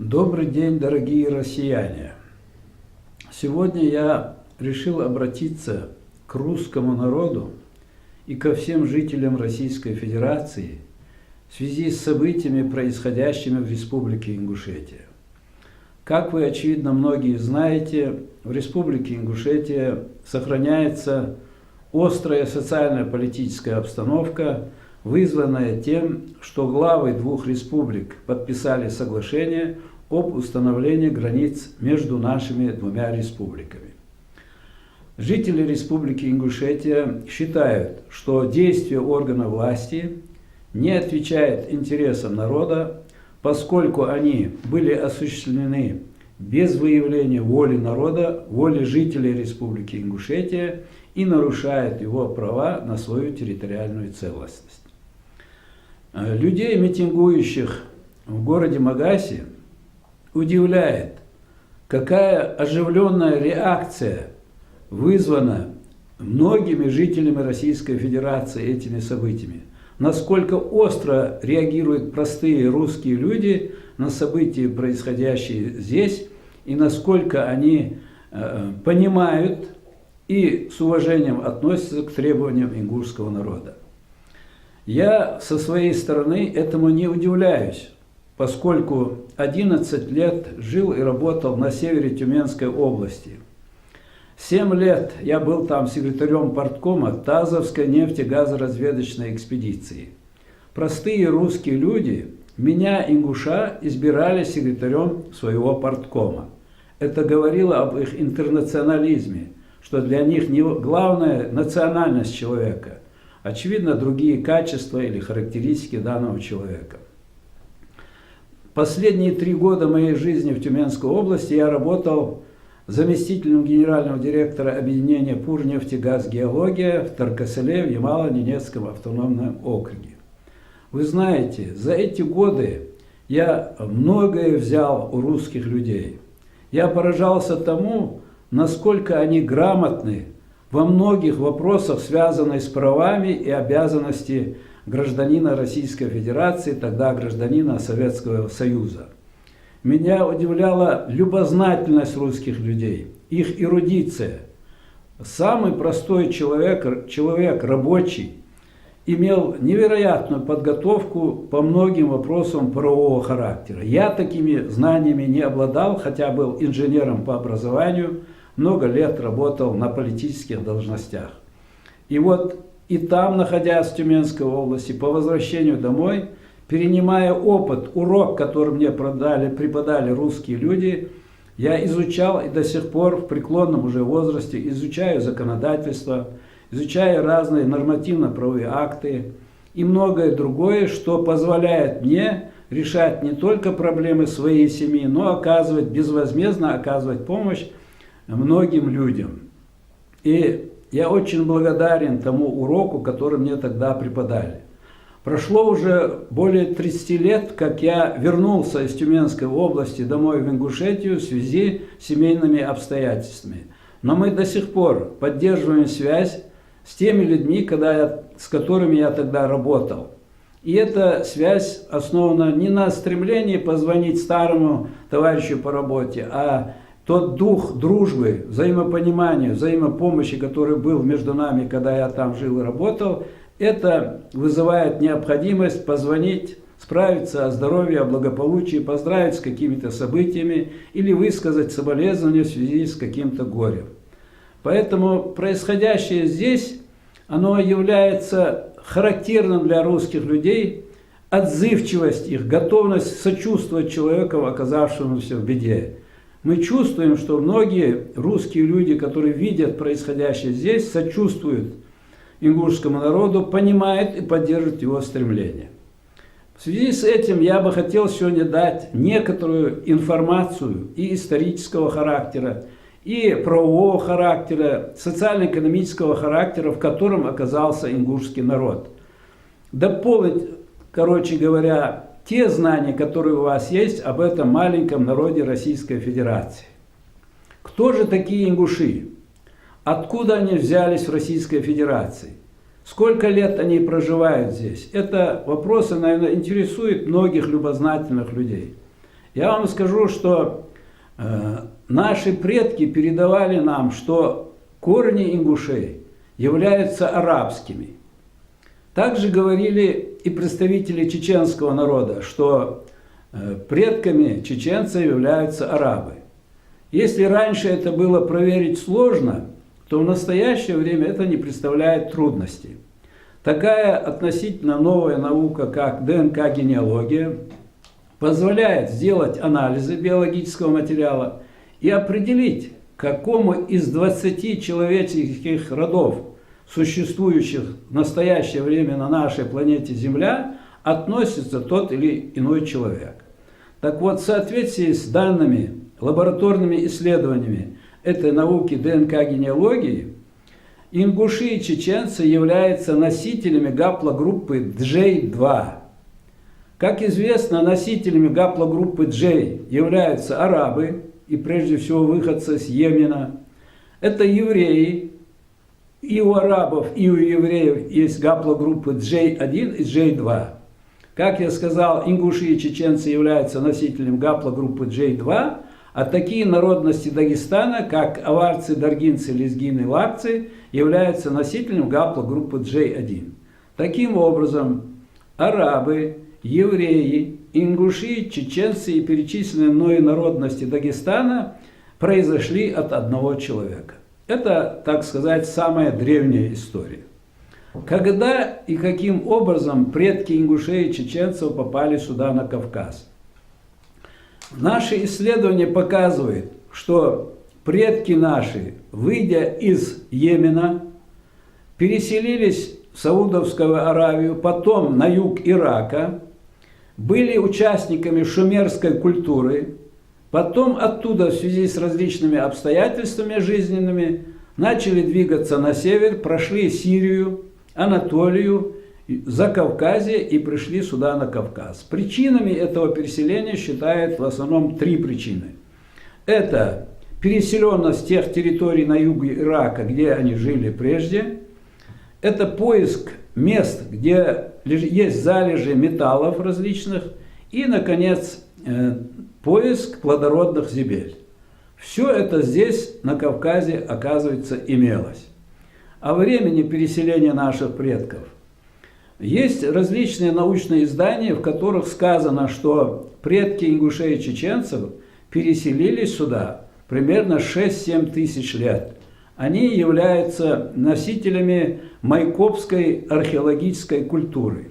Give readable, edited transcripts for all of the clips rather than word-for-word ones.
Добрый день, дорогие россияне! Сегодня я решил обратиться к русскому народу и ко всем жителям Российской Федерации в связи с событиями, происходящими в Республике Ингушетия. Как вы, очевидно, многие знаете, в Республике Ингушетия сохраняется острая социально-политическая обстановка, вызванная тем, что главы двух республик подписали соглашение об установлении границ между нашими двумя республиками. Жители Республики Ингушетия считают, что действия органов власти не отвечают интересам народа, поскольку они были осуществлены без выявления воли народа, воли жителей Республики Ингушетия и нарушают его права на свою территориальную целостность. Людей, митингующих в городе Магасе, удивляет, какая оживленная реакция вызвана многими жителями Российской Федерации этими событиями. Насколько остро реагируют простые русские люди на события, происходящие здесь, и насколько они понимают и с уважением относятся к требованиям ингушского народа. Я со своей стороны этому не удивляюсь, поскольку 11 лет жил и работал на севере Тюменской области. 7 лет я был там секретарем парткома Тазовской нефтегазоразведочной экспедиции. Простые русские люди меня, ингуша, избирали секретарем своего парткома. Это говорило об их интернационализме, что для них не главная национальность человека, очевидно, другие качества или характеристики данного человека. Последние 3 года моей жизни в Тюменской области я работал заместителем генерального директора объединения «Пурнефтегазгеология» в Таркаселе в Ямало-Ненецком автономном округе. Вы знаете, за эти годы я многое взял у русских людей. Я поражался тому, насколько они грамотны во многих вопросах, связанных с правами и обязанностями гражданина Российской Федерации, тогда гражданина Советского Союза. Меня удивляла любознательность русских людей, их эрудиция. Самый простой человек рабочий, имел невероятную подготовку по многим вопросам правового характера. Я такими знаниями не обладал, хотя был инженером по образованию, много лет работал на политических должностях. И вот и там, находясь в Тюменской области, по возвращению домой, перенимая опыт, урок, который мне преподали русские люди, я изучал и до сих пор в преклонном уже возрасте изучаю законодательство, изучаю разные нормативно-правовые акты и многое другое, что позволяет мне решать не только проблемы своей семьи, но безвозмездно оказывать помощь многим людям. И я очень благодарен тому уроку, который мне тогда преподали. Прошло уже более 30 лет, как я вернулся из Тюменской области домой в Ингушетию в связи с семейными обстоятельствами. Но мы до сих пор поддерживаем связь с теми людьми, с которыми я тогда работал. И эта связь основана не на стремлении позвонить старому товарищу по работе, а тот дух дружбы, взаимопонимания, взаимопомощи, который был между нами, когда я там жил и работал, это вызывает необходимость позвонить, справиться о здоровье, о благополучии, поздравить с какими-то событиями или высказать соболезнования в связи с каким-то горем. Поэтому происходящее здесь, оно является характерным для русских людей, отзывчивость их, готовность сочувствовать человеку, оказавшемуся в беде. Мы чувствуем, что многие русские люди, которые видят происходящее здесь, сочувствуют ингушскому народу, понимают и поддерживают его стремления. В связи с этим я бы хотел сегодня дать некоторую информацию и исторического характера, и правового характера, социально-экономического характера, в котором оказался ингушский народ. Дополнить, короче говоря, те знания, которые у вас есть об этом маленьком народе Российской Федерации. Кто же такие ингуши? Откуда они взялись в Российской Федерации? Сколько лет они проживают здесь? Это вопросы, наверное, интересуют многих любознательных людей. Я вам скажу, что наши предки передавали нам, что корни ингушей являются арабскими. Также говорили и представители чеченского народа, что предками чеченцев являются арабы. Если раньше это было проверить сложно, то в настоящее время это не представляет трудностей. Такая относительно новая наука, как ДНК-генеалогия, позволяет сделать анализы биологического материала и определить, к какому из 20 человеческих родов, существующих в настоящее время на нашей планете Земля, относится тот или иной человек. Так вот, в соответствии с данными, лабораторными исследованиями этой науки ДНК-генеалогии, ингуши и чеченцы являются носителями гаплогруппы J2. Как известно, носителями гаплогруппы J являются арабы, и прежде всего выходцы с Йемена. Это евреи. И у арабов, и у евреев есть гаплогруппы J1 и J2. Как я сказал, ингуши и чеченцы являются носителем гаплогруппы J2, а такие народности Дагестана, как аварцы, даргинцы, лезгины, лакцы, являются носителем гаплогруппы J1. Таким образом, арабы, евреи, ингуши, чеченцы и перечисленные мною народности Дагестана произошли от одного человека. Это, так сказать, самая древняя история. Когда и каким образом предки ингушей и чеченцев попали сюда, на Кавказ? Наши исследования показывают, что предки наши, выйдя из Йемена, переселились в Саудовскую Аравию, потом на юг Ирака, были участниками шумерской культуры, потом оттуда в связи с различными обстоятельствами жизненными начали двигаться на север, прошли Сирию, Анатолию, Закавказье и пришли сюда, на Кавказ. Причинами этого переселения считают в основном три причины. Это переселенность тех территорий на юге Ирака, где они жили прежде. Это поиск мест, где есть залежи металлов различных. И, наконец, поиск плодородных земель. Все это здесь, на Кавказе, оказывается, имелось. О времени переселения наших предков. Есть различные научные издания, в которых сказано, что предки ингушей и чеченцев переселились сюда примерно 6-7 тысяч лет. Они являются носителями майкопской археологической культуры.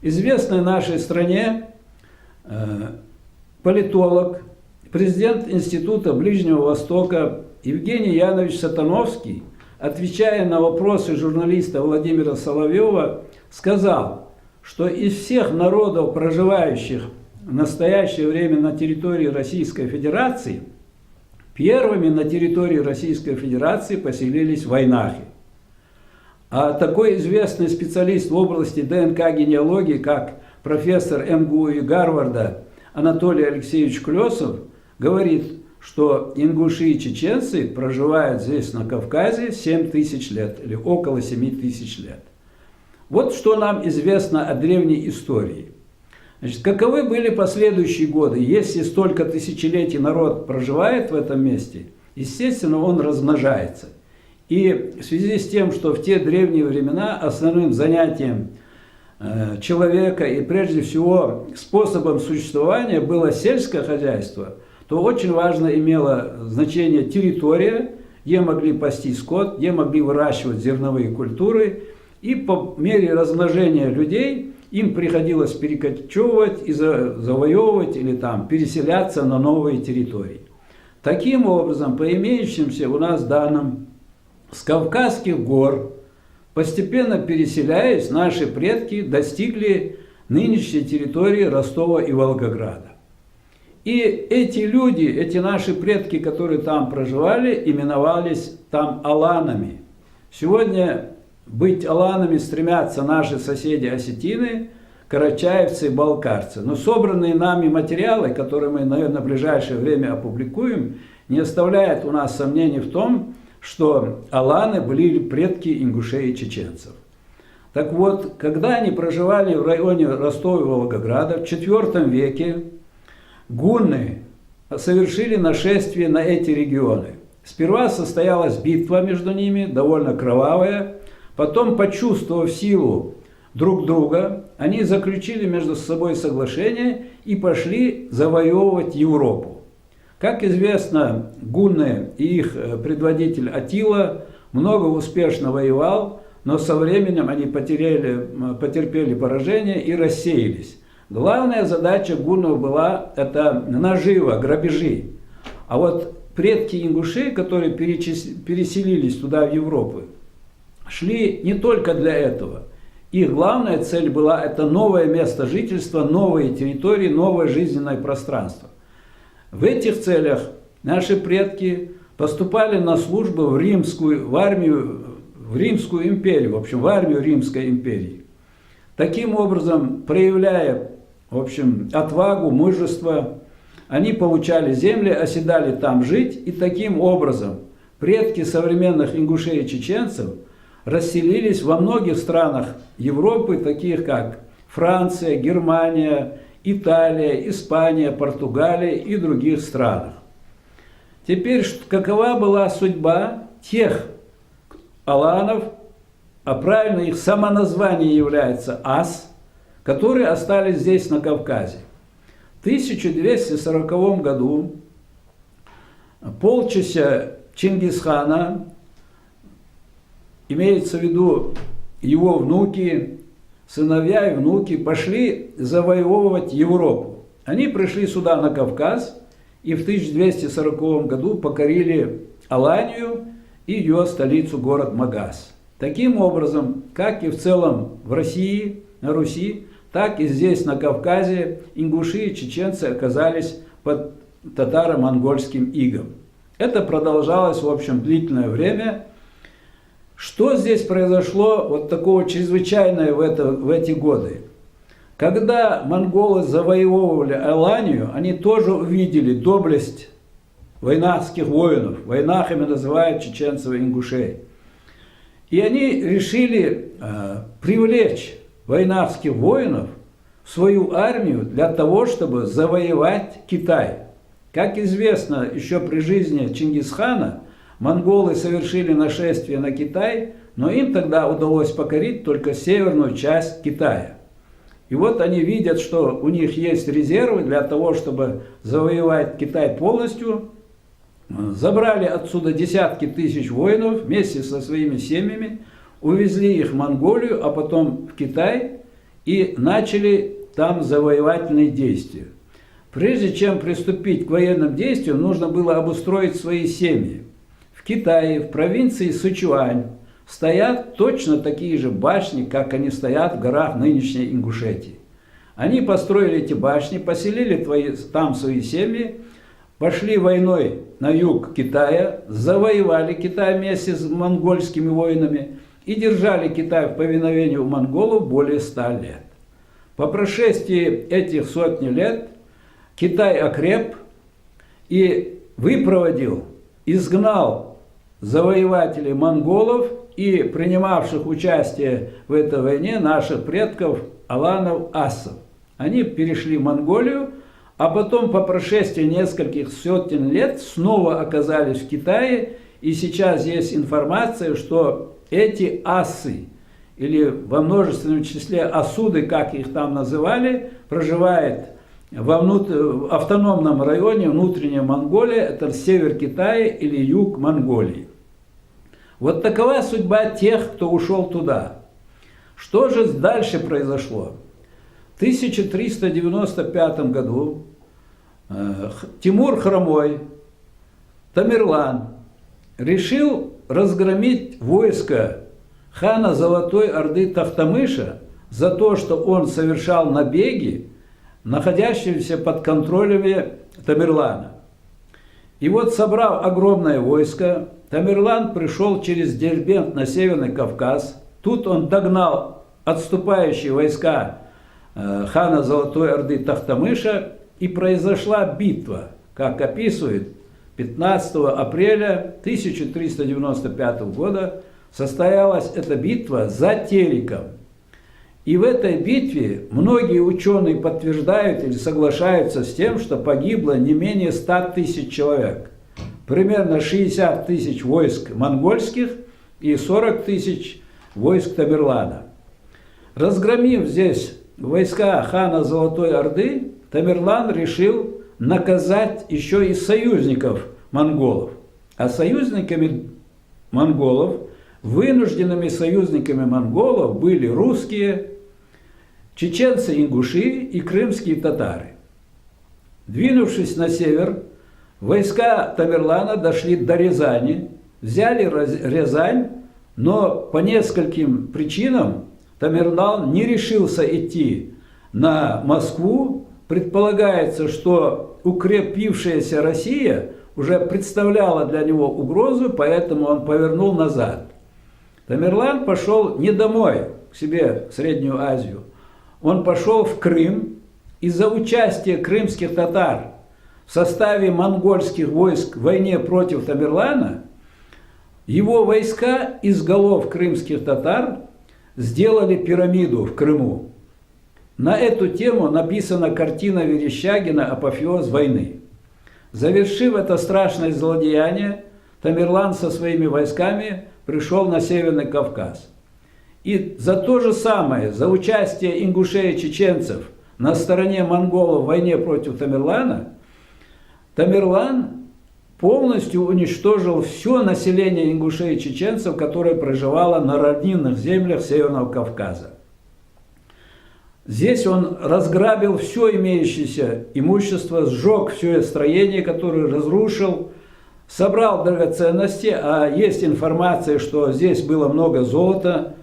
Известный нашей стране политолог, президент Института Ближнего Востока Евгений Янович Сатановский, отвечая на вопросы журналиста Владимира Соловьева, сказал, что из всех народов, проживающих в настоящее время на территории Российской Федерации, первыми на территории Российской Федерации поселились вайнахи. А такой известный специалист в области ДНК-генеалогии, как профессор МГУ и Гарварда Анатолий Алексеевич Клесов, говорит, что ингуши и чеченцы проживают здесь, на Кавказе, 7 тысяч лет, или около 7 тысяч лет. Вот что нам известно о древней истории. Значит, каковы были последующие годы? Если столько тысячелетий народ проживает в этом месте, естественно, он размножается. И в связи с тем, что в те древние времена основным занятием человека и прежде всего способом существования было сельское хозяйство, то очень важно имело значение территория, где могли пасти скот, где могли выращивать зерновые культуры. И по мере размножения людей им приходилось перекочевывать и завоевывать или там переселяться на новые территории. Таким образом, по имеющимся у нас данным, с Кавказских гор, постепенно переселяясь, наши предки достигли нынешней территории Ростова и Волгограда. И эти люди, эти наши предки, которые там проживали, именовались там аланами. Сегодня быть аланами стремятся наши соседи осетины, карачаевцы и балкарцы. Но собранные нами материалы, которые мы, наверное, в ближайшее время опубликуем, не оставляют у нас сомнений в том, что аланы были предки ингушей и чеченцев. Так вот, когда они проживали в районе Ростова и Волгограда в IV веке, гунны совершили нашествие на эти регионы. Сперва состоялась битва между ними, довольно кровавая. Потом, почувствовав силу друг друга, они заключили между собой соглашение и пошли завоевывать Европу. Как известно, гунны и их предводитель Аттила много успешно воевал, но со временем они потерпели поражение и рассеялись. Главная задача гуннов была это нажива, грабежи. А вот предки ингушей, которые переселились туда, в Европу, шли не только для этого. Их главная цель была это новое место жительства, новые территории, новое жизненное пространство. В этих целях наши предки поступали на службу в армию, в Римскую империю, в общем, в армию Римской империи. Таким образом, проявляя, в общем, отвагу, мужество, они получали земли, оседали там жить, и таким образом предки современных ингушей и чеченцев расселились во многих странах Европы, таких как Франция, Германия, Италия, Испания, Португалия и других странах. Теперь, какова была судьба тех аланов, а правильно их самоназвание является ас, которые остались здесь на Кавказе? В 1240 году полчища Чингисхана, имеется в виду его внуки, сыновья и внуки, пошли завоевывать Европу. Они пришли сюда на Кавказ и в 1240 году покорили Аланию и ее столицу, город Магас. Таким образом, как и в целом в России, на Руси, так и здесь, на Кавказе, ингуши и чеченцы оказались под татаро-монгольским игом. Это продолжалось, в общем, длительное время. Что здесь произошло вот такого чрезвычайного в эти годы? Когда монголы завоевывали Аланию, они тоже увидели доблесть войнахских воинов. Войнахами называют чеченцев и ингушей. И они решили привлечь войнахских воинов в свою армию для того, чтобы завоевать Китай. Как известно, еще при жизни Чингисхана монголы совершили нашествие на Китай, но им тогда удалось покорить только северную часть Китая. И вот они видят, что у них есть резервы для того, чтобы завоевать Китай полностью. Забрали отсюда десятки тысяч воинов вместе со своими семьями, увезли их в Монголию, а потом в Китай и начали там завоевательные действия. Прежде чем приступить к военным действиям, нужно было обустроить свои семьи. В Китае, в провинции Сычуань, стоят точно такие же башни, как они стоят в горах нынешней Ингушетии. Они построили эти башни, поселили там свои семьи, пошли войной на юг Китая, завоевали Китай вместе с монгольскими воинами и держали Китай в повиновении у монголов более 100 лет. По прошествии этих сотни лет Китай окреп и выпроводил, изгнал завоевателей монголов и принимавших участие в этой войне наших предков аланов-ассов. Они перешли в Монголию, а потом по прошествии нескольких сотен лет снова оказались в Китае, и сейчас есть информация, что эти ассы, или во множественном числе асуды, как их там называли, проживают в автономном районе внутренняя Монголия, это север Китая или юг Монголии. Вот такова судьба тех, кто ушел туда. Что же дальше произошло? В 1395 году Тимур Хромой, Тамерлан, решил разгромить войско хана Золотой Орды Тохтамыша за то, что он совершал набеги, находящиеся под контролем Тамерлана. И вот, собрав огромное войско, Тамерлан пришел через Дербент на Северный Кавказ. Тут он догнал отступающие войска хана Золотой Орды Тохтамыша, и произошла битва, как описывает 15 апреля 1395 года, состоялась эта битва за Тереком. И в этой битве многие ученые подтверждают или соглашаются с тем, что погибло не менее 100 тысяч человек. Примерно 60 тысяч войск монгольских и 40 тысяч войск Тамерлана. Разгромив здесь войска хана Золотой Орды, Тамерлан решил наказать еще и союзников монголов. А союзниками монголов, вынужденными союзниками монголов были русские, чеченцы-ингуши и крымские татары. Двинувшись на север, войска Тамерлана дошли до Рязани, взяли Рязань, но по нескольким причинам Тамерлан не решился идти на Москву. Предполагается, что укрепившаяся Россия уже представляла для него угрозу, поэтому он повернул назад. Тамерлан пошел не домой, к себе в Среднюю Азию. Он пошел в Крым. Из-за участия крымских татар в составе монгольских войск в войне против Тамерлана, его войска из голов крымских татар сделали пирамиду в Крыму. На эту тему написана картина Верещагина «Апофеоз войны». Завершив это страшное злодеяние, Тамерлан со своими войсками пришел на Северный Кавказ. И за то же самое, за участие ингушей и чеченцев на стороне монголов в войне против Тамерлана, Тамерлан полностью уничтожил все население ингушей и чеченцев, которое проживало на равнинных землях Северного Кавказа. Здесь он разграбил все имеющееся имущество, сжег все строение, которое разрушил, собрал драгоценности, а есть информация, что здесь было много золота,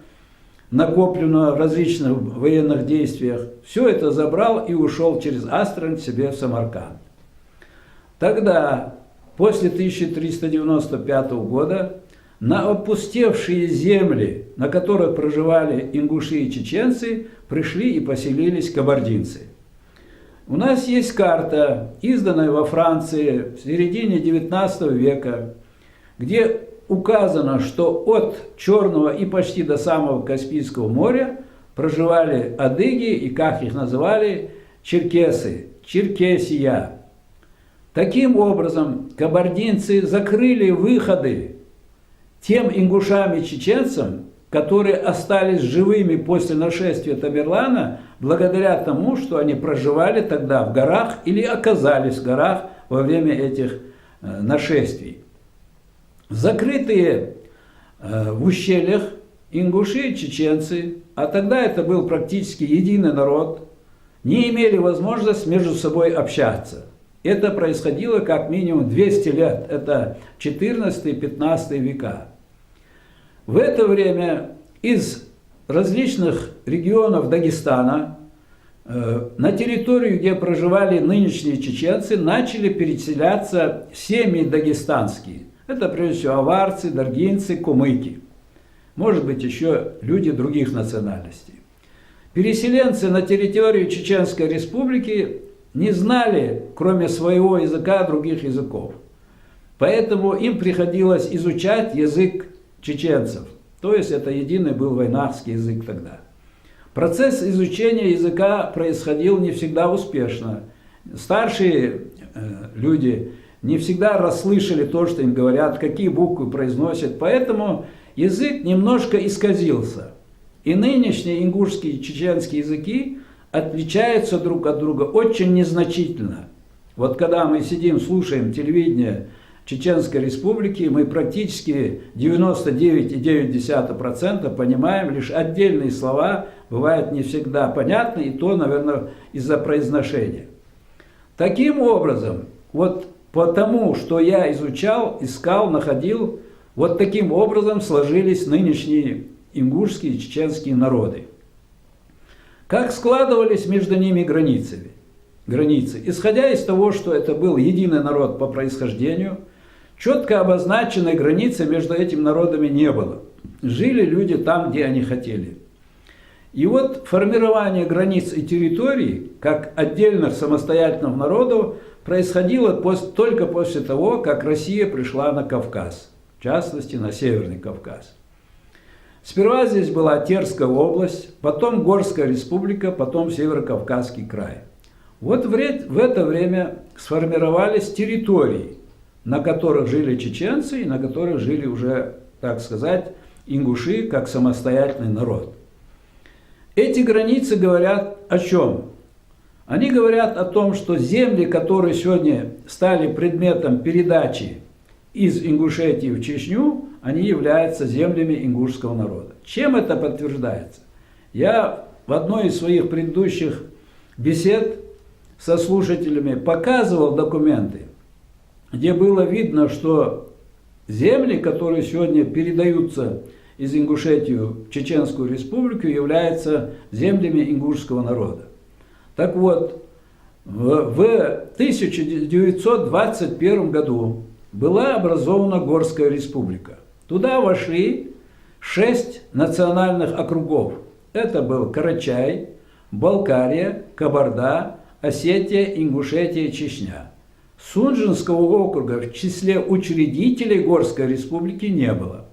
накоплено в различных военных действиях. Все это забрал и ушел через Астрахань к себе в Самарканд. Тогда, после 1395 года, на опустевшие земли, на которых проживали ингуши и чеченцы, пришли и поселились кабардинцы. У нас есть карта, изданная во Франции в середине XIX века, где указано, что от Черного и почти до самого Каспийского моря проживали адыги и, как их называли, черкесы, Черкесия. Таким образом, кабардинцы закрыли выходы тем ингушам и чеченцам, которые остались живыми после нашествия Тамерлана, благодаря тому, что они проживали тогда в горах или оказались в горах во время этих нашествий. Закрытые в ущельях ингуши и чеченцы, а тогда это был практически единый народ, не имели возможности между собой общаться. Это происходило как минимум 200 лет, это 14-15 века. В это время из различных регионов Дагестана на территорию, где проживали нынешние чеченцы, начали переселяться семьи дагестанские. Это прежде всего аварцы, даргинцы, кумыки. Может быть, еще люди других национальностей. Переселенцы на территорию Чеченской Республики не знали, кроме своего языка, других языков. Поэтому им приходилось изучать язык чеченцев. То есть это единый был вайнахский язык тогда. Процесс изучения языка происходил не всегда успешно. Старшие люди не всегда расслышали то, что им говорят, какие буквы произносят. Поэтому язык немножко исказился. И нынешние ингушские и чеченские языки отличаются друг от друга очень незначительно. Вот когда мы сидим, слушаем телевидение Чеченской Республики, мы практически 99,9% понимаем, лишь отдельные слова бывают не всегда понятны, и то, наверное, из-за произношения. Таким образом, вот потому, что я изучал, искал, находил, вот таким образом сложились нынешние ингушские и чеченские народы. Как складывались между ними границы? Исходя из того, что это был единый народ по происхождению, четко обозначенной границы между этими народами не было. Жили люди там, где они хотели. И вот формирование границ и территорий, как отдельных самостоятельных народов, происходило только после того, как Россия пришла на Кавказ, в частности, на Северный Кавказ. Сперва здесь была Терская область, потом Горская республика, потом Северо-Кавказский край. Вот в это время сформировались территории, на которых жили чеченцы и на которых жили уже, так сказать, ингуши как самостоятельный народ. Эти границы говорят о чем? Они говорят о том, что земли, которые сегодня стали предметом передачи из Ингушетии в Чечню, они являются землями ингушского народа. Чем это подтверждается? Я в одной из своих предыдущих бесед со слушателями показывал документы, где было видно, что земли, которые сегодня передаются из Ингушетии в Чеченскую республику, являются землями ингушского народа. Так вот, в 1921 году была образована Горская республика. Туда вошли 6 национальных округов. Это был Карачай, Балкария, Кабарда, Осетия, Ингушетия, Чечня. Сунжинского округа в числе учредителей Горской республики не было.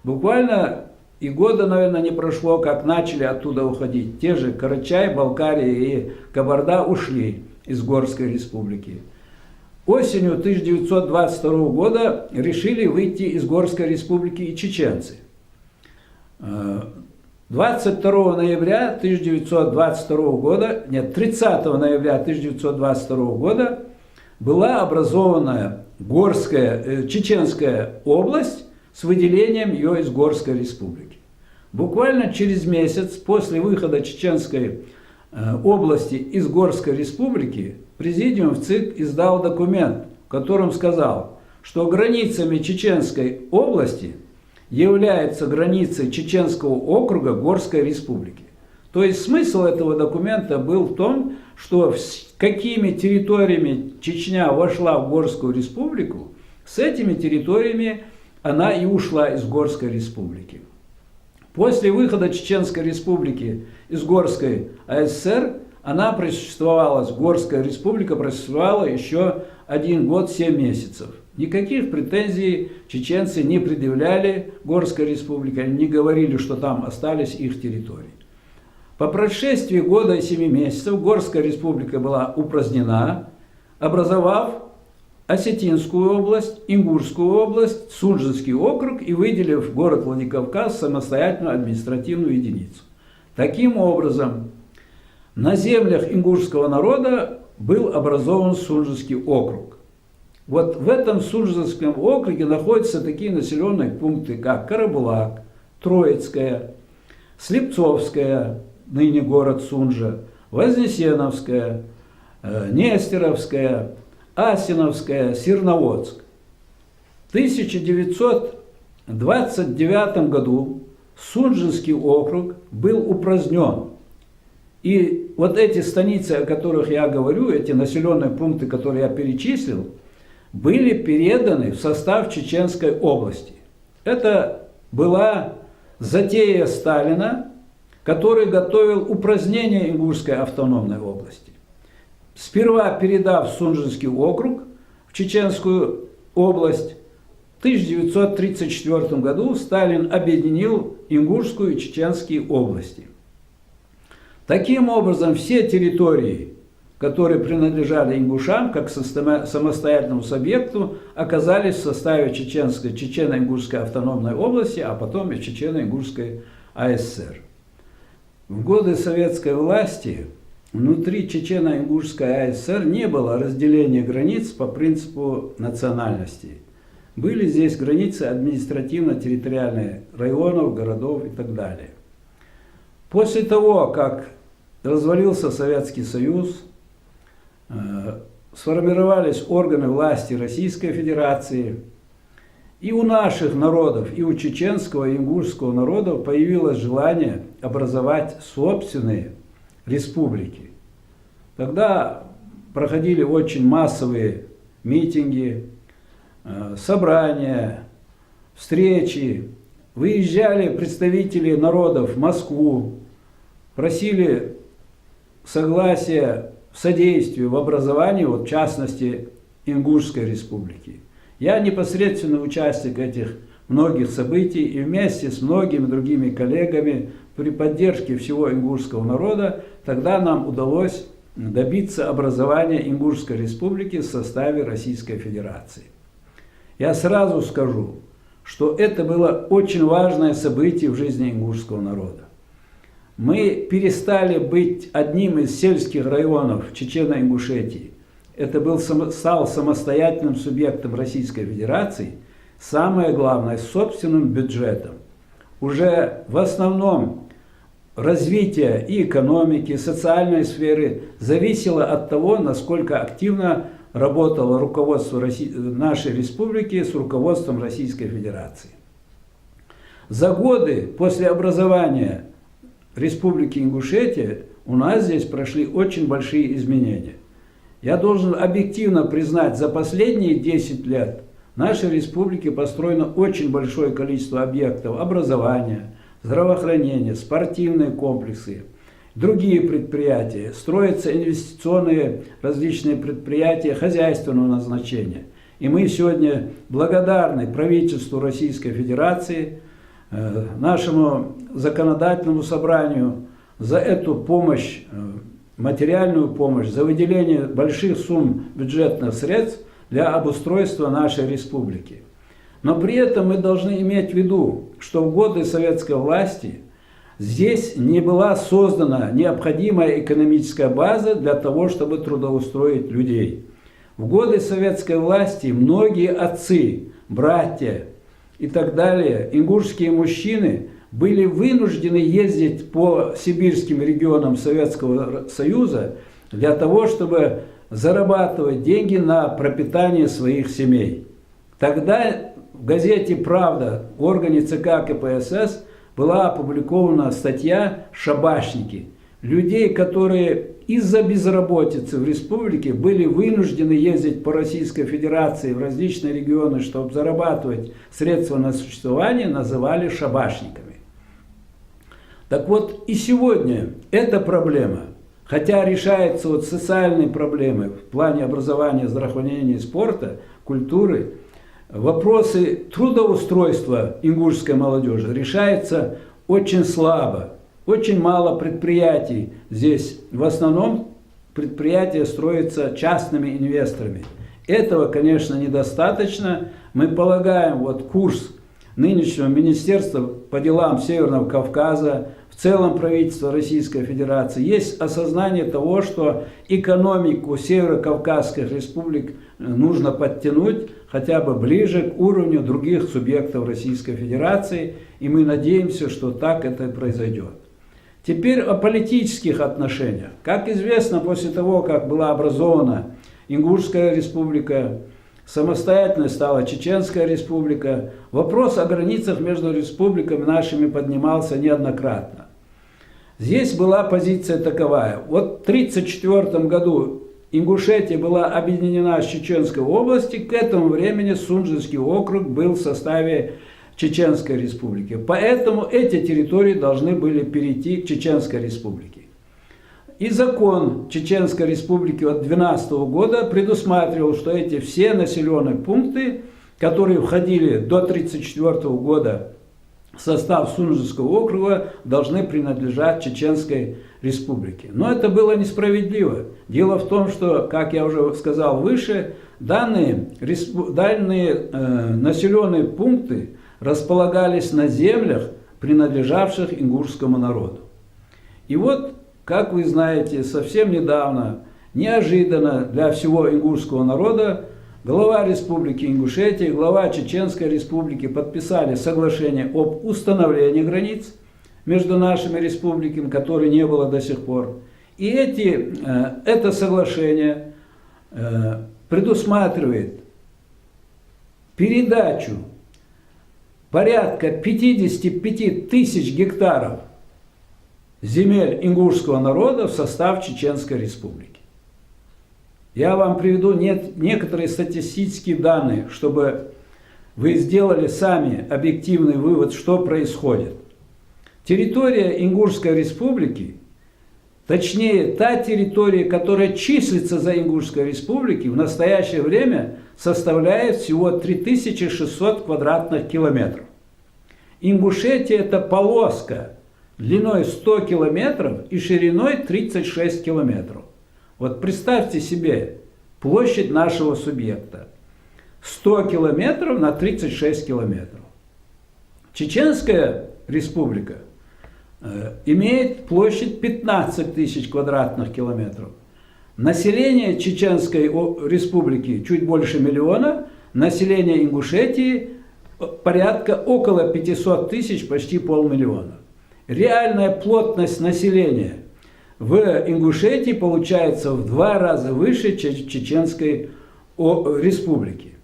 Буквально и года, наверное, не прошло, как начали оттуда уходить. Те же Карачай, Балкария и Кабарда ушли из Горской республики. Осенью 1922 года решили выйти из Горской республики и чеченцы. 22 ноября 1922 года, нет, 30 ноября 1922 года была образована Чеченская область с выделением ее из Горской республики. Буквально через месяц после выхода Чеченской области из Горской республики Президиум ЦИК издал документ, в котором сказал, что границами Чеченской области является границей Чеченского округа Горской республики. То есть смысл этого документа был в том, что какими территориями Чечня вошла в Горскую республику, с этими территориями она и ушла из Горской республики. После выхода Чеченской республики из Горской АССР она просуществовала, Горская республика просуществовала еще 1 год 7 месяцев. Никаких претензий чеченцы не предъявляли Горской республике, они не говорили, что там остались их территории. По прошествии года и 7 месяцев Горская республика была упразднена, образовав Осетинскую область, Ингушскую область, Сунжинский округ и выделив город Владикавказ самостоятельную административную единицу. Таким образом, на землях ингушского народа был образован Сунжинский округ. Вот в этом Сунжинском округе находятся такие населенные пункты, как Карабулак, Троицкая, Слепцовская, ныне город Сунжа, Вознесеновская, Нестеровская, Асиновская, Сирноводск. В 1929 году Сунжинский округ был упразднен. И вот эти станицы, о которых я говорю, эти населенные пункты, которые я перечислил, были переданы в состав Чеченской области. Это была затея Сталина, который готовил упразднение Ингушской автономной области. Сперва передав Сунжинский округ в Чеченскую область, в 1934 году Сталин объединил Ингушскую и Чеченские области. Таким образом, все территории, которые принадлежали ингушам, как самостоятельному субъекту, оказались в составе Чечено-Ингушской автономной области, а потом и Чечено-Ингушской АССР. В годы советской власти внутри Чечено-Ингушской АССР не было разделения границ по принципу национальности. Были здесь границы административно-территориальные районов, городов и так далее. После того, как развалился Советский Союз, сформировались органы власти Российской Федерации, и у наших народов, и у чеченского, и ингушского народов появилось желание образовать собственные республики. Тогда проходили очень массовые митинги, собрания, встречи. Выезжали представители народов в Москву, просили согласия в содействии в образовании, вот, в частности, Ингушской республики. Я непосредственно участник этих многих событий и вместе с многими другими коллегами при поддержке всего ингушского народа тогда нам удалось добиться образования Ингушской республики в составе Российской Федерации. Я сразу скажу, что это было очень важное событие в жизни ингушского народа. Мы перестали быть одним из сельских районов Чечено-Ингушетии. Это стал самостоятельным субъектом Российской Федерации, самое главное, с собственным бюджетом. Уже в основном развитие и экономики, и социальной сферы зависело от того, насколько активно работало руководство нашей республики с руководством Российской Федерации. За годы после образования Республики Ингушетия у нас здесь прошли очень большие изменения. Я должен объективно признать, за последние 10 лет в нашей республике построено очень большое количество объектов образования, здравоохранения, спортивные комплексы, другие предприятия, строятся инвестиционные различные предприятия хозяйственного назначения. И мы сегодня благодарны правительству Российской Федерации, нашему законодательному собранию за эту помощь, материальную помощь, за выделение больших сумм бюджетных средств для обустройства нашей республики. Но при этом мы должны иметь в виду, что в годы советской власти здесь не была создана необходимая экономическая база для того, чтобы трудоустроить людей. В годы советской власти многие отцы, братья и так далее, ингушские мужчины были вынуждены ездить по сибирским регионам Советского Союза для того, чтобы зарабатывать деньги на пропитание своих семей. Тогда в газете «Правда» в органе ЦК КПСС была опубликована статья «Шабашники». Людей, которые из-за безработицы в республике были вынуждены ездить по Российской Федерации в различные регионы, чтобы зарабатывать средства на существование, называли шабашниками. Так вот, и сегодня эта проблема, хотя решается вот социальные проблемы в плане образования, здравоохранения, спорта, культуры, вопросы трудоустройства ингушской молодежи решаются очень слабо. Очень мало предприятий здесь. В основном предприятия строятся частными инвесторами. Этого, конечно, недостаточно. Мы полагаем, вот курс нынешнего Министерства по делам Северного Кавказа, в целом правительства Российской Федерации, есть осознание того, что экономику северокавказских республик нужно подтянуть хотя бы ближе к уровню других субъектов Российской Федерации, и мы надеемся, что так это и произойдет. Теперь о политических отношениях. Как известно, после того, как была образована Ингушская республика, самостоятельной стала Чеченская республика, вопрос о границах между республиками нашими поднимался неоднократно. Здесь была позиция таковая. Вот в 1934 году Ингушетия была объединена с Чеченской областью, к этому времени Сунжинский округ был в составе Чеченской республики. Поэтому эти территории должны были перейти к Чеченской республике. И закон Чеченской республики от 2012 года предусматривал, что эти все населенные пункты, которые входили до 1934 года в состав Сунжинского округа, должны принадлежать Чеченской республике. Но это было несправедливо. Дело в том, что, как я уже сказал выше, данные населенные пункты располагались на землях, принадлежавших ингушскому народу. И вот, как вы знаете, совсем недавно, неожиданно для всего ингушского народа, глава Республики Ингушетия и глава Чеченской Республики подписали соглашение об установлении границ между нашими республиками, которой не было до сих пор. И это соглашение предусматривает передачу порядка 55 тысяч гектаров земель ингушского народа в состав Чеченской республики. Я вам приведу некоторые статистические данные, чтобы вы сделали сами объективный вывод, что происходит. Территория Ингушской республики точнее, та территория, которая числится за Ингушской республикой, в настоящее время составляет всего 3600 квадратных километров. Ингушетия – это полоска длиной 100 километров и шириной 36 километров. Вот представьте себе площадь нашего субъекта. 100 километров на 36 километров. Чеченская республика имеет площадь 15 тысяч квадратных километров. Население Чеченской республики чуть больше миллиона, население Ингушетии порядка около 500 тысяч, почти полмиллиона. Реальная плотность населения в Ингушетии получается в 2 раза выше Чеченской республики.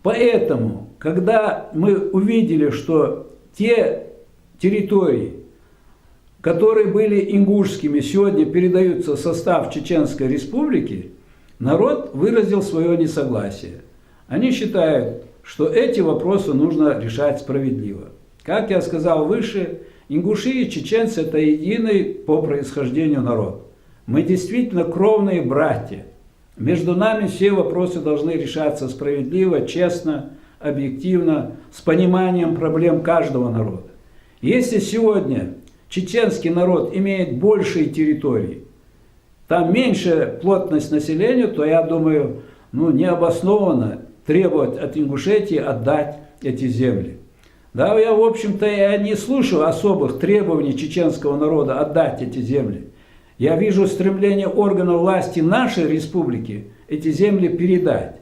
Поэтому, когда мы увидели, что те территории, которые были ингушскими, сегодня передаются в состав Чеченской республики, народ выразил свое несогласие. Они считают, что эти вопросы нужно решать справедливо. Как я сказал выше, ингуши и чеченцы – это единый по происхождению народ. Мы действительно кровные братья. Между нами все вопросы должны решаться справедливо, честно, объективно, с пониманием проблем каждого народа. Если сегодня чеченский народ имеет большие территории, там меньше плотность населения, то я думаю, необоснованно требовать от Ингушетии отдать эти земли. Да, я, в общем-то, я не слышу особых требований чеченского народа отдать эти земли. Я вижу стремление органов власти нашей республики эти земли передать.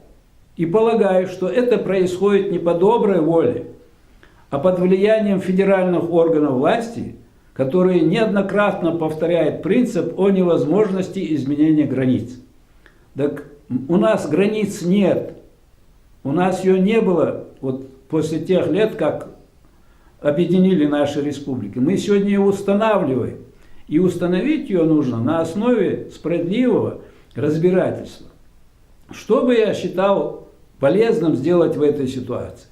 И полагаю, что это происходит не по доброй воле, а под влиянием федеральных органов власти, которые неоднократно повторяют принцип о невозможности изменения границ. Так у нас границ нет. У нас ее не было после тех лет, как объединили наши республики. Мы сегодня ее устанавливаем. И установить ее нужно на основе справедливого разбирательства. Что бы я считал полезным сделать в этой ситуации?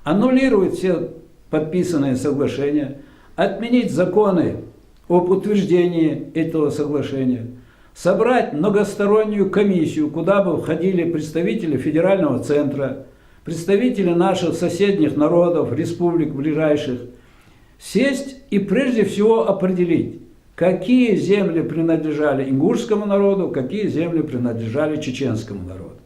Аннулировать все подписанные соглашения, отменить законы об утверждении этого соглашения, собрать многостороннюю комиссию, куда бы входили представители федерального центра, представители наших соседних народов, республик ближайших, сесть и прежде всего определить, какие земли принадлежали ингушскому народу, какие земли принадлежали чеченскому народу.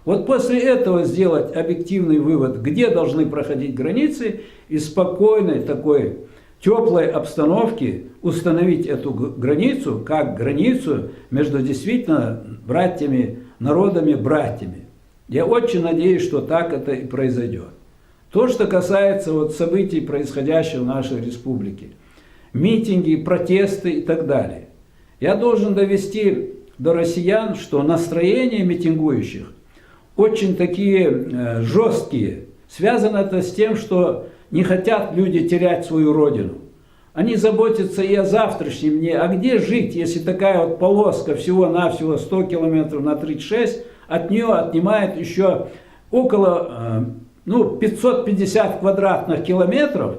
Вот после этого сделать объективный вывод, где должны проходить границы, и спокойной такой теплой обстановке установить эту границу, как границу между действительно братьями, народами-братьями. Я очень надеюсь, что так это и произойдет. То, что касается событий, происходящих в нашей республике, митинги, протесты и так далее. Я должен довести до россиян, что настроения митингующих очень такие жесткие. Связано это с тем, что не хотят люди терять свою родину. Они заботятся и о завтрашнем дне. А где жить, если такая полоска всего-навсего 100 километров на 36, от нее отнимает еще около 550 квадратных километров,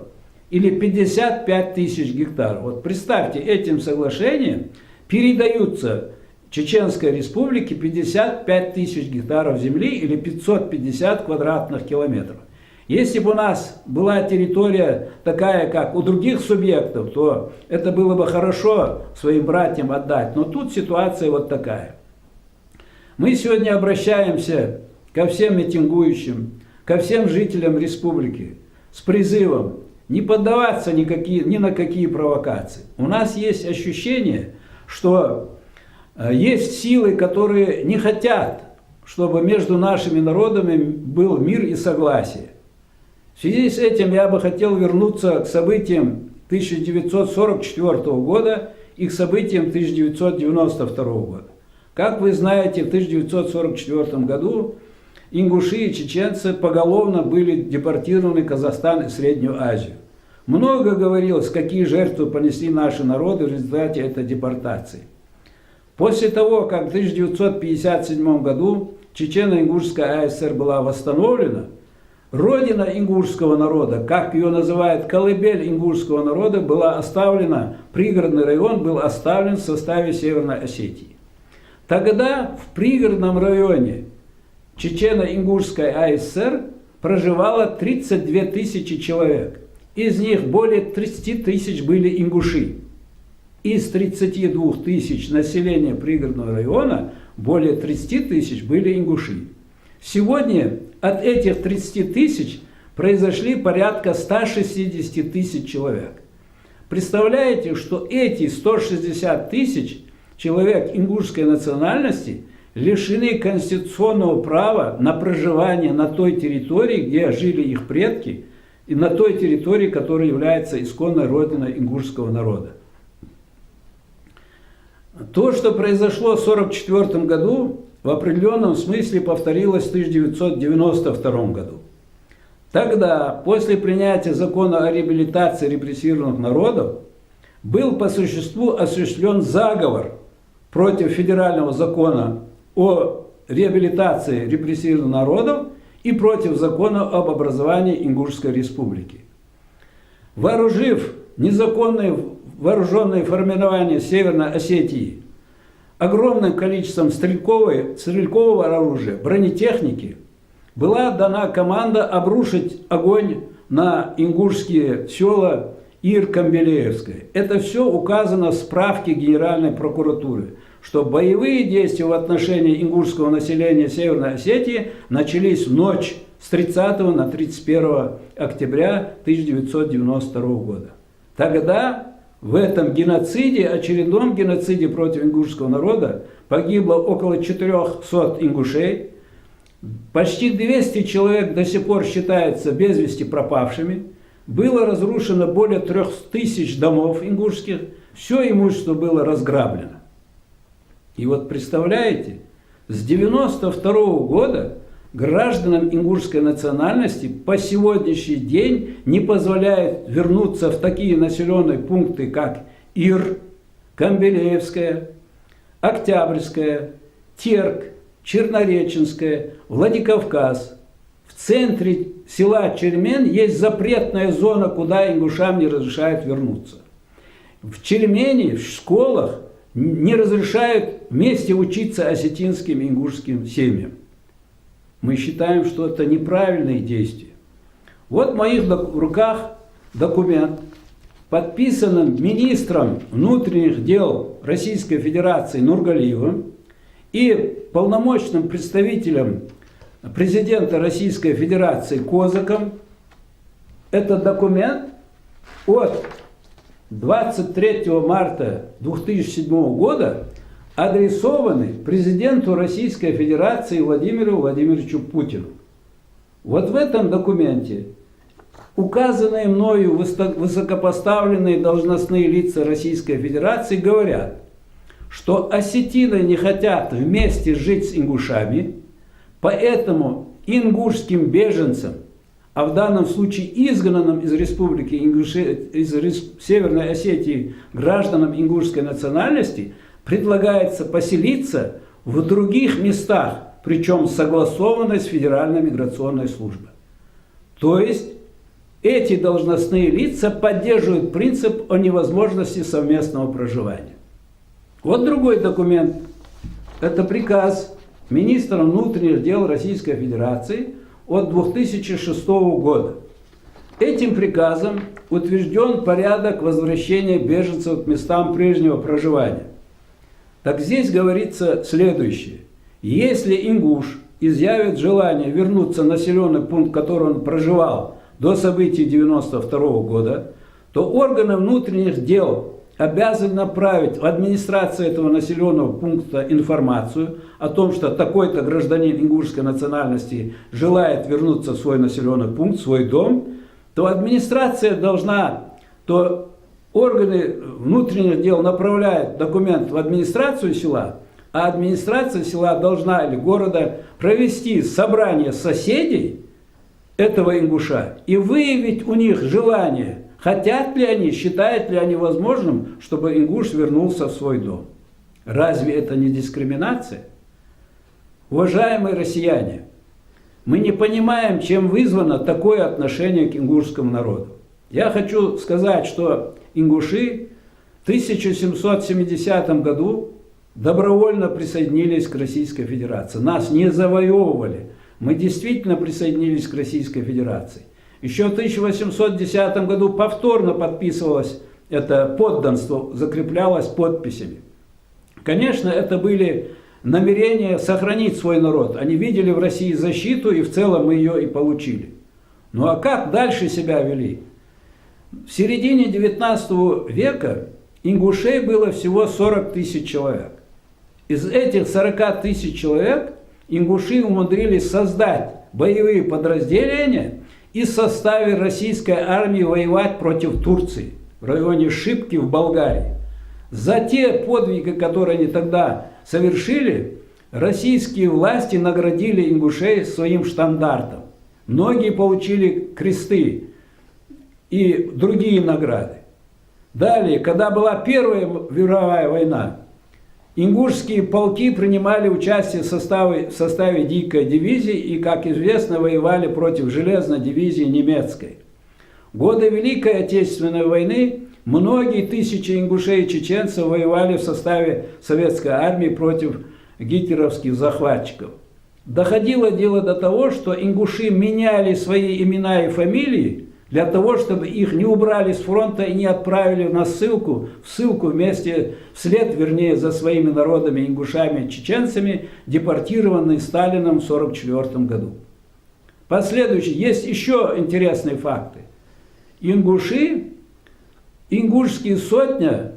или 55 тысяч гектаров. Вот представьте, этим соглашением передаются Чеченской республике 55 тысяч гектаров земли или 550 квадратных километров. Если бы у нас была территория такая, как у других субъектов, то это было бы хорошо своим братьям отдать. Но тут ситуация вот такая. Мы сегодня обращаемся ко всем митингующим, ко всем жителям республики с призывом не поддаваться ни на какие провокации. У нас есть ощущение, что есть силы, которые не хотят, чтобы между нашими народами был мир и согласие. В связи с этим я бы хотел вернуться к событиям 1944 года и к событиям 1992 года. Как вы знаете, в 1944 году ингуши и чеченцы поголовно были депортированы в Казахстан и Среднюю Азию. Много говорилось, какие жертвы понесли наши народы в результате этой депортации. После того, как в 1957 году Чечено-Ингушская АСР была восстановлена, Родина ингушского народа, как ее называют, колыбель ингушского народа, была оставлена, пригородный район был оставлен в составе Северной Осетии. Тогда в пригородном районе Чечено-Ингушской АСР проживало 32 тысячи человек. Из них более 30 тысяч были ингуши. Из 32 тысяч населения пригородного района более 30 тысяч были ингуши. Сегодня от этих 30 тысяч произошли порядка 160 тысяч человек. Представляете, что эти 160 тысяч человек ингушской национальности лишены конституционного права на проживание на той территории, где жили их предки, и на той территории, которая является исконной родиной ингушского народа. То, что произошло в 1944 году, в определенном смысле повторилось в 1992 году. Тогда, после принятия закона о реабилитации репрессированных народов, был по существу осуществлен заговор против федерального закона о реабилитации репрессированных народов и против закона об образовании Ингушской республики. Вооружив незаконные вооруженные формирования Северной Осетии огромным количеством стрелкового оружия, бронетехники, была дана команда обрушить огонь на ингушские села Ир-Камбелеевское. Это все указано в справке Генеральной прокуратуры, что боевые действия в отношении ингушского населения Северной Осетии начались в ночь с 30 на 31 октября 1992 года. Тогда в этом геноциде, очередном геноциде против ингушского народа, погибло около 400 ингушей, почти 200 человек до сих пор считаются без вести пропавшими, было разрушено более 3000 домов ингушских, все имущество было разграблено. И вот представляете, с 1992 года гражданам ингушской национальности по сегодняшний день не позволяет вернуться в такие населенные пункты, как Ир, Камбелеевская, Октябрьская, Терк, Чернореченская, Владикавказ. В центре села Чермен есть запретная зона, куда ингушам не разрешают вернуться. В Чермени, в школах не разрешают вместе учиться осетинским и ингушским семьям. Мы считаем, что это неправильные действия. Вот в моих руках документ, подписанный министром внутренних дел Российской Федерации Нургалиевым и полномочным представителем президента Российской Федерации Козаком. Этот документ от 23 марта 2007 года адресованы президенту Российской Федерации Владимиру Владимировичу Путину. Вот в этом документе указанные мною высокопоставленные должностные лица Российской Федерации говорят, что осетины не хотят вместе жить с ингушами, поэтому ингушским беженцам, а в данном случае изгнанным из республики из Северной Осетии гражданам ингушской национальности, предлагается поселиться в других местах, причем согласованно с Федеральной миграционной службой. То есть эти должностные лица поддерживают принцип о невозможности совместного проживания. Вот другой документ. Это приказ министра внутренних дел Российской Федерации от 2006 года. Этим приказом утвержден порядок возвращения беженцев к местам прежнего проживания. Так здесь говорится следующее. Если ингуш изъявит желание вернуться в населенный пункт, в котором он проживал до событий 1992 года, то органы внутренних дел обязаны направить в администрацию этого населенного пункта информацию о том, что такой-то гражданин ингушской национальности желает вернуться в свой населенный пункт, в свой дом, то администрация должна, то органы внутренних дел направляют документ в администрацию села, а администрация села должна или города провести собрание соседей этого ингуша и выявить у них желание, хотят ли они, считают ли они возможным, чтобы ингуш вернулся в свой дом. Разве это не дискриминация? Уважаемые россияне, мы не понимаем, чем вызвано такое отношение к ингушскому народу. Я хочу сказать, что ингуши в 1770 году добровольно присоединились к Российской Федерации. Нас не завоевывали. Мы действительно присоединились к Российской Федерации. Еще в 1810 году повторно подписывалось это подданство, закреплялось подписями. Конечно, это были намерения сохранить свой народ. Они видели в России защиту, и в целом мы ее и получили. Ну а как дальше себя вели? В середине 19 века ингушей было всего 40 тысяч человек. Из этих 40 тысяч человек ингуши умудрились создать боевые подразделения и в составе российской армии воевать против Турции в районе Шипки в Болгарии. За те подвиги, которые они тогда совершили, российские власти наградили ингушей своим штандартом. Многие получили кресты и другие награды. Далее, когда была Первая мировая война, ингушские полки принимали участие в составе Дикой дивизии и, как известно, воевали против железной дивизии немецкой. В годы Великой Отечественной войны многие тысячи ингушей и чеченцев воевали в составе советской армии против гитлеровских захватчиков. Доходило дело до того, что ингуши меняли свои имена и фамилии для того, чтобы их не убрали с фронта и не отправили в ссылку вслед за своими народами, ингушами и чеченцами, депортированные Сталином в 1944 году. Последующие, есть еще интересные факты. Ингушская сотня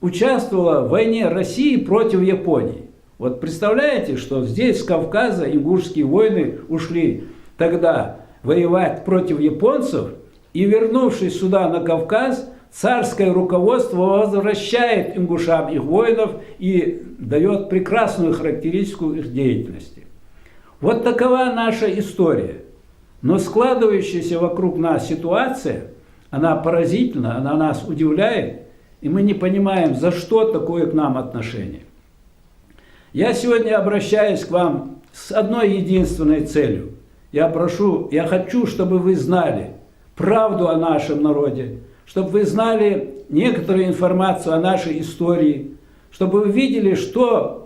участвовала в войне России против Японии. Вот представляете, что здесь, с Кавказа, ингушские воины ушли тогда воевать против японцев, и, вернувшись сюда на Кавказ, царское руководство возвращает ингушам их воинов и дает прекрасную характеристику их деятельности. Вот такова наша история. Но складывающаяся вокруг нас ситуация, она поразительна, она нас удивляет, и мы не понимаем, за что такое к нам отношение. Я сегодня обращаюсь к вам с одной единственной целью. Я хочу, чтобы вы знали правду о нашем народе, чтобы вы знали некоторую информацию о нашей истории, чтобы вы видели,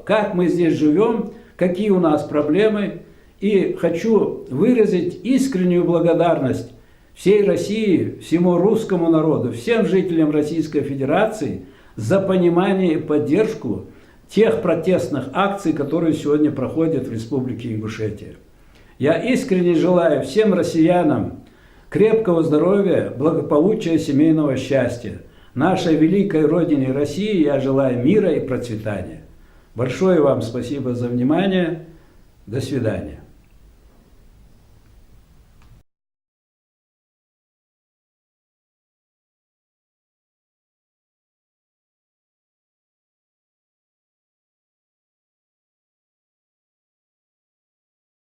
как мы здесь живем, какие у нас проблемы. И хочу выразить искреннюю благодарность всей России, всему русскому народу, всем жителям Российской Федерации за понимание и поддержку тех протестных акций, которые сегодня проходят в Республике Ингушетия. Я искренне желаю всем россиянам крепкого здоровья, благополучия, семейного счастья. Нашей великой Родине России я желаю мира и процветания. Большое вам спасибо за внимание. До свидания.